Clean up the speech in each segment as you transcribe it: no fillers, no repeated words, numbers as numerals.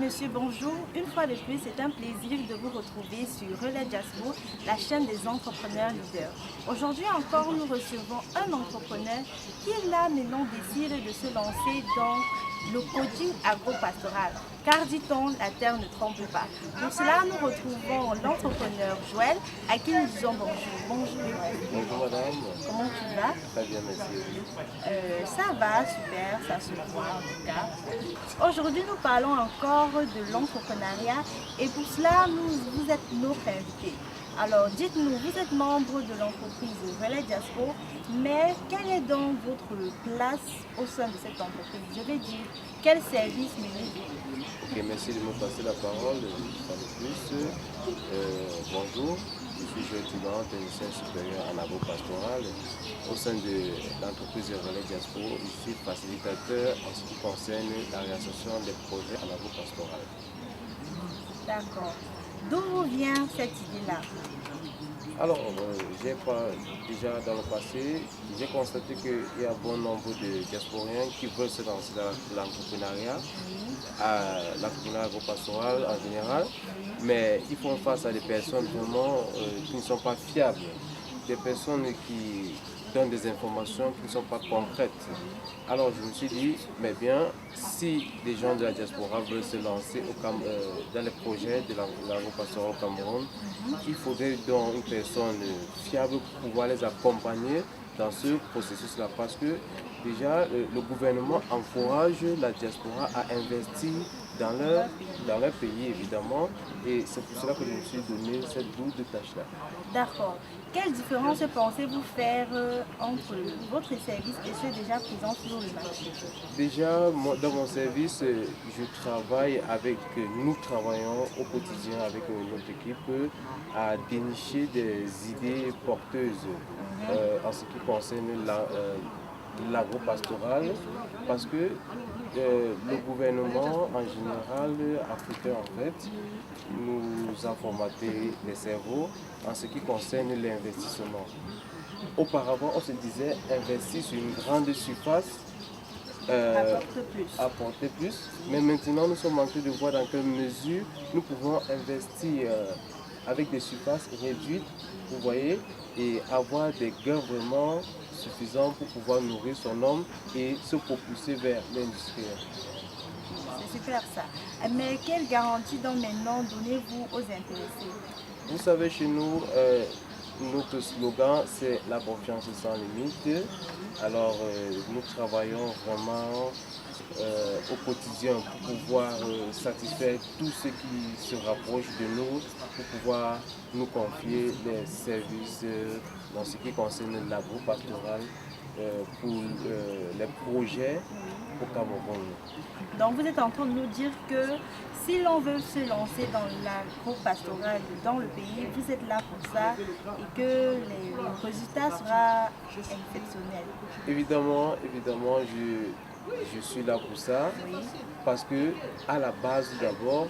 monsieur, bonjour. Une fois de plus, c'est un plaisir de vous retrouver sur Relais Diaspo, la chaîne des entrepreneurs leaders. Aujourd'hui encore, nous recevons un entrepreneur qui là maintenant décide de se lancer dans le coaching agro-pastoral. Car dit-on, la terre ne trompe pas. Pour cela, nous retrouvons l'entrepreneur Joël, à qui nous disons bonjour. Bonjour Joël. Bonjour madame. Comment tu vas? Très bien, merci. Ça va, super, ça se voit en tout cas. Aujourd'hui, nous parlons encore de l'entrepreneuriat et pour cela, vous êtes notre invité. Alors, dites-nous, vous êtes membre de l'entreprise Relais Diaspo, mais quelle est donc votre place au sein de cette entreprise? Je vais dire, quel service menez-vous? Ok, merci de me passer la parole. Pas de plus. Bonjour, je suis Joël Tiban, technicien supérieur en agro-pastoral. Au sein de l'entreprise Relais Diaspo, je suis facilitateur en ce qui concerne la réalisation des projets en agro-pastoral. D'accord. D'où vient cette idée-là? Alors, déjà dans le passé, j'ai constaté qu'il y a bon nombre de diasporiens qui veulent se lancer dans l'entrepreneuriat, l'entrepreneuriat agro-pastoral en général, mais ils font face à des personnes vraiment qui ne sont pas fiables, des personnes qui donnent des informations qui ne sont pas concrètes. Alors je me suis dit, mais bien, si les gens de la diaspora veulent se lancer dans les projets de l'agro-pastoral au Cameroun, il faudrait donc une personne fiable pour pouvoir les accompagner dans ce processus-là. Parce que déjà, le gouvernement encourage la diaspora à investir dans leur pays, évidemment. Et c'est pour cela que je me suis donné cette double tâche-là. D'accord. Quelle différence pensez-vous faire entre votre service et ceux déjà présents sur le marché? Déjà, dans mon service, nous travaillons au quotidien avec notre équipe à dénicher des idées porteuses en ce qui concerne l'agro-pastoral, parce que le gouvernement en général africain en fait nous a formaté les cerveaux en ce qui concerne l'investissement. Auparavant, on se disait investir sur une grande surface, apporter plus. Mais maintenant, nous sommes en train de voir dans quelle mesure nous pouvons investir avec des surfaces réduites, vous voyez, et avoir des gains vraiment suffisants pour pouvoir nourrir son homme et se propulser vers l'industrie. C'est super ça. Mais quelle garantie donc maintenant donnez-vous aux intéressés? Vous savez, chez nous, notre slogan, c'est la confiance sans limite. Alors, nous travaillons vraiment au quotidien pour pouvoir satisfaire tout ce qui se rapproche de nous, pour pouvoir nous confier les services dans ce qui concerne l'agro-pastoral pour les projets au Cameroun. Donc vous êtes en train de nous dire que si l'on veut se lancer dans l'agro-pastoral dans le pays, vous êtes là pour ça et que le résultat sera exceptionnel. Évidemment, je suis là pour ça, parce que à la base d'abord,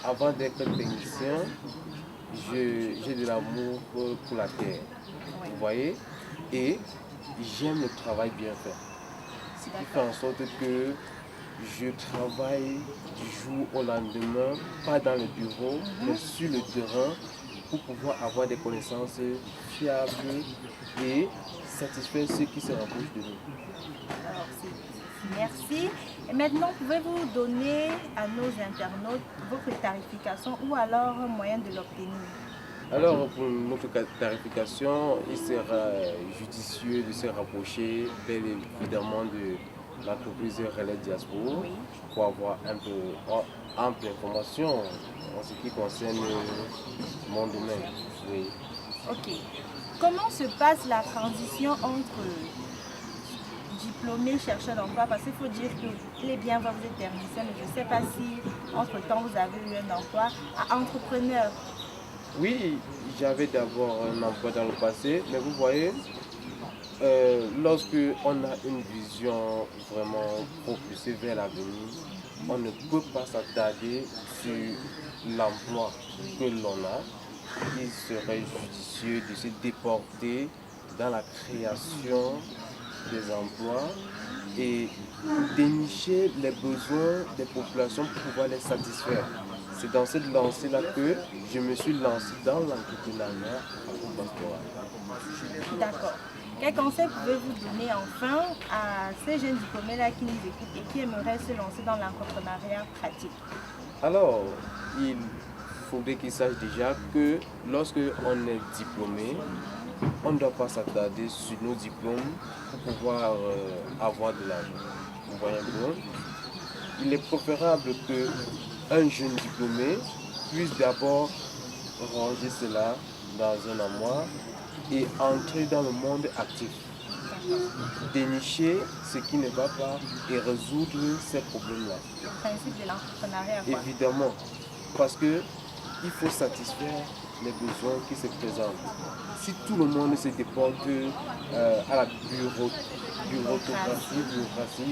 avant d'être technicien, j'ai de l'amour pour la terre, vous voyez, et j'aime le travail bien fait. Ce qui fait en sorte que je travaille du jour au lendemain, pas dans le bureau, mais sur le terrain, pour pouvoir avoir des connaissances fiables et satisfaire ceux qui se rapprochent de nous. Alors, merci. Et maintenant, pouvez-vous donner à nos internautes votre tarification ou alors un moyen de l'obtenir? Alors, pour notre tarification, il sera judicieux de se rapprocher, bien évidemment, de l'entreprise Relais Diaspo pour avoir un peu ample information en ce qui concerne mon domaine. Oui. Ok. Comment se passe la transition entre diplômé, chercheur d'emploi? Parce qu'il faut dire qu'il est bien voir vous êtes technicien, mais je ne sais pas si entre-temps vous avez eu un emploi à entrepreneur. Oui, j'avais d'abord un emploi dans le passé, mais vous voyez, lorsque on a une vision vraiment propulsée vers l'avenir, on ne peut pas s'attarder sur l'emploi que l'on a. Il serait judicieux de se déporter dans la création des emplois et dénicher les besoins des populations pour pouvoir les satisfaire. C'est dans cette lancée-là que je me suis lancé dans l'entrepreneuriat afro-pastoral. D'accord. Quel conseil pouvez-vous donner enfin à ces jeunes diplômés-là qui nous écoutent et qui aimeraient se lancer dans l'entrepreneuriat pratique? Alors, il faudrait qu'ils sachent déjà que lorsque on est diplômé, on ne doit pas s'attarder sur nos diplômes pour pouvoir avoir de l'argent. Vous voyez bien? Il est préférable qu'un jeune diplômé puisse d'abord ranger cela dans un armoire et entrer dans le monde actif. Dénicher ce qui ne va pas et résoudre ces problèmes-là. Le principe de l'entrepreneuriat. Évidemment, parce que il faut satisfaire les besoins qui se présentent. Si tout le monde se déporte à la bureaucratie,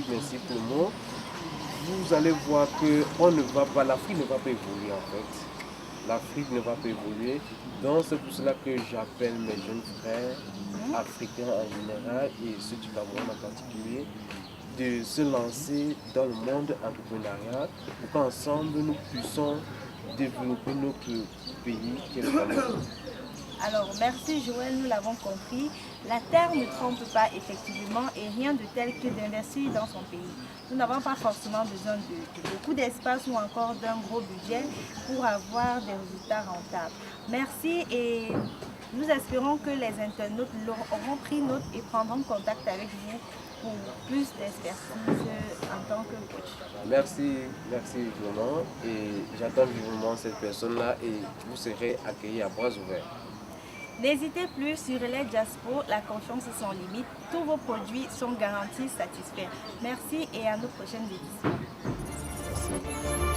merci pour le mot, vous allez voir que l'Afrique ne va pas évoluer en fait. L'Afrique ne va pas évoluer. Donc c'est pour cela que j'appelle mes jeunes frères africains en général et ceux du Cameroun en particulier de se lancer dans le monde entrepreneurial pour qu'ensemble nous puissions développer notre pays qui est le Cameroun. Alors, merci Joël, nous l'avons compris. La terre ne trompe pas effectivement et rien de tel que d'investir dans son pays. Nous n'avons pas forcément besoin de beaucoup d'espace ou encore d'un gros budget pour avoir des résultats rentables. Merci et nous espérons que les internautes auront pris note et prendront contact avec vous pour plus d'expertise en tant que coach. Merci vraiment et j'attends vivement cette personne-là et vous serez accueillis à bras ouverts. N'hésitez plus sur Relais Jaspo, la confiance est sans limite. Tous vos produits sont garantis satisfaits. Merci et à nos prochaines éditions. Merci.